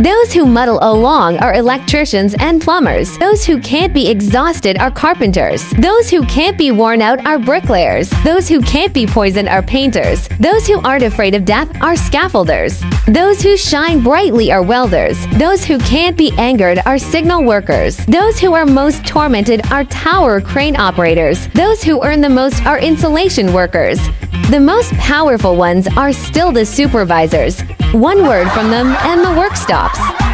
Those who muddle along are electricians and plumbers. Those who can't be exhausted are carpenters. Those who can't be worn out are bricklayers. Those who can't be poisoned are painters. Those who aren't afraid of death are scaffolders. Those who shine brightly are welders. Those who can't be angered are signal workers. Those who are most tormented are tower crane operators. Those who earn the most are insulation workers. The most powerful ones are still the supervisors. One word from them and the work stops.